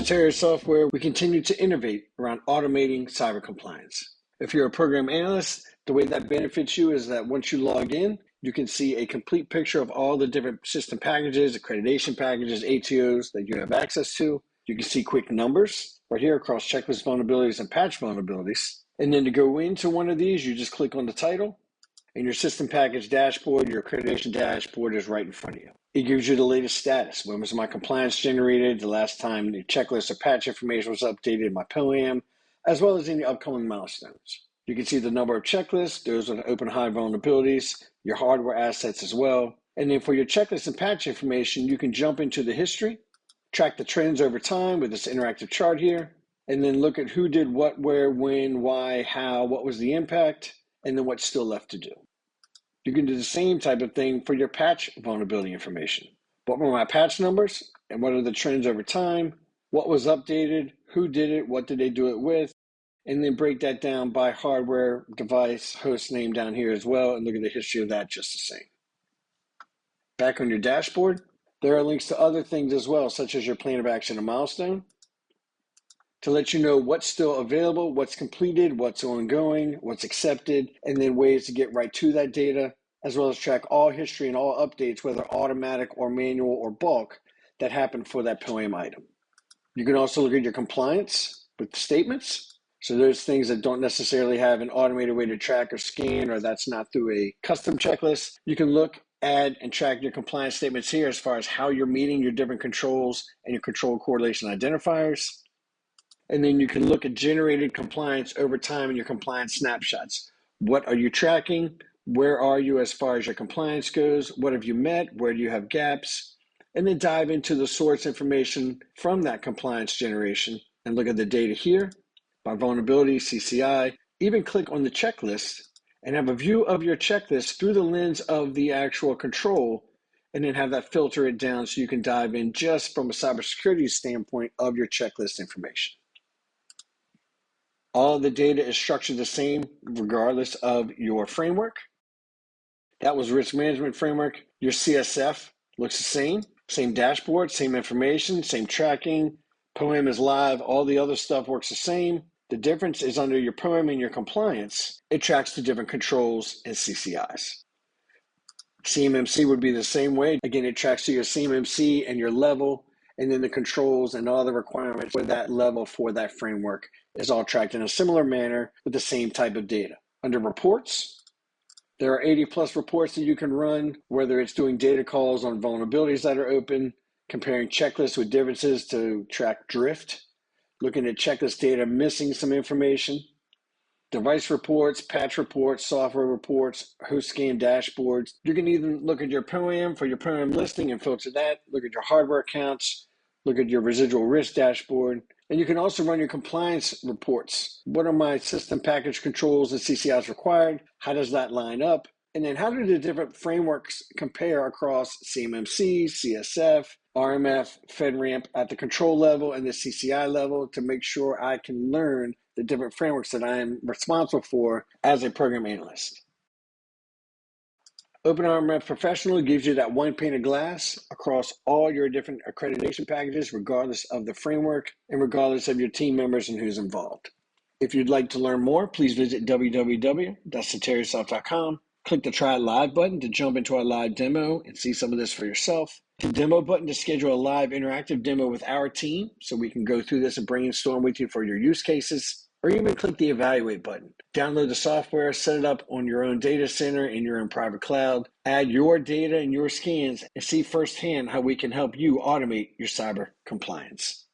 Cetera Software, we continue to innovate around automating cyber compliance. If you're a program analyst, the way that benefits you is that once you log in, you can see a complete picture of all the different system packages, accreditation packages, ATOs that you have access to. You can see quick numbers right here across checklist vulnerabilities and patch vulnerabilities. And then to go into one of these, you just click on the title, and your system package dashboard, your accreditation dashboard is right in front of you. It gives you the latest status. When was my compliance generated? The last time the checklist or patch information was updated, my POAM, as well as any upcoming milestones. You can see the number of checklists. Those are the open high vulnerabilities, your hardware assets as well. And then for your checklist and patch information, you can jump into the history, track the trends over time with this interactive chart here, and then look at who did what, where, when, why, how, what was the impact, and then what's still left to do. You can do the same type of thing for your patch vulnerability information. What were my patch numbers and what are the trends over time? What was updated? Who did it? What did they do it with? And then break that down by hardware, device, host name down here as well, and look at the history of that just the same. Back on your dashboard, there are links to other things as well, such as your plan of action and milestone, to let you know what's still available, what's completed, what's ongoing, what's accepted, and then ways to get right to that data, as well as track all history and all updates, whether automatic or manual or bulk, that happened for that POAM item. You can also look at your compliance with the statements. So those things that don't necessarily have an automated way to track or scan, or that's not through a custom checklist, you can look, add, and track your compliance statements here as far as how you're meeting your different controls and your control correlation identifiers. And then you can look at generated compliance over time in your compliance snapshots. What are you tracking? Where are you as far as your compliance goes? What have you met? Where do you have gaps? And then dive into the source information from that compliance generation and look at the data here by vulnerability, CCI. Even click on the checklist and have a view of your checklist through the lens of the actual control, and then have that filter it down so you can dive in just from a cybersecurity standpoint of your checklist information. All the data is structured the same regardless of your framework. That was risk management framework. Your CSF looks the same dashboard, same information, same tracking. POAM is live. All the other stuff works the same. The difference is under your POAM and your compliance, it tracks the different controls and CCIs. CMMC would be the same way. Again, it tracks to your CMMC and your level, and then the controls and all the requirements for that level for that framework is all tracked in a similar manner with the same type of data. Under reports, there are 80 plus reports that you can run, whether it's doing data calls on vulnerabilities that are open, comparing checklists with differences to track drift, looking at checklist data, missing some information, device reports, patch reports, software reports, host scan dashboards. You can even look at your POAM for your POAM listing and filter that, look at your hardware accounts, look at your residual risk dashboard, and you can also run your compliance reports. What are my system package controls and CCIs required? How does that line up? And then how do the different frameworks compare across CMMC, CSF, RMF, FedRAMP at the control level and the CCI level to make sure I can learn the different frameworks that I am responsible for as a program analyst. OpenRMF Professional gives you that one pane of glass across all your different accreditation packages, regardless of the framework and regardless of your team members and who's involved. If you'd like to learn more, please visit www.ceterasoft.com. Click the Try Live button to jump into our live demo and see some of this for yourself. The demo button to schedule a live interactive demo with our team so we can go through this and brainstorm with you for your use cases. Or even click the Evaluate button. Download the software, set it up on your own data center in your own private cloud, add your data and your scans, and see firsthand how we can help you automate your cyber compliance.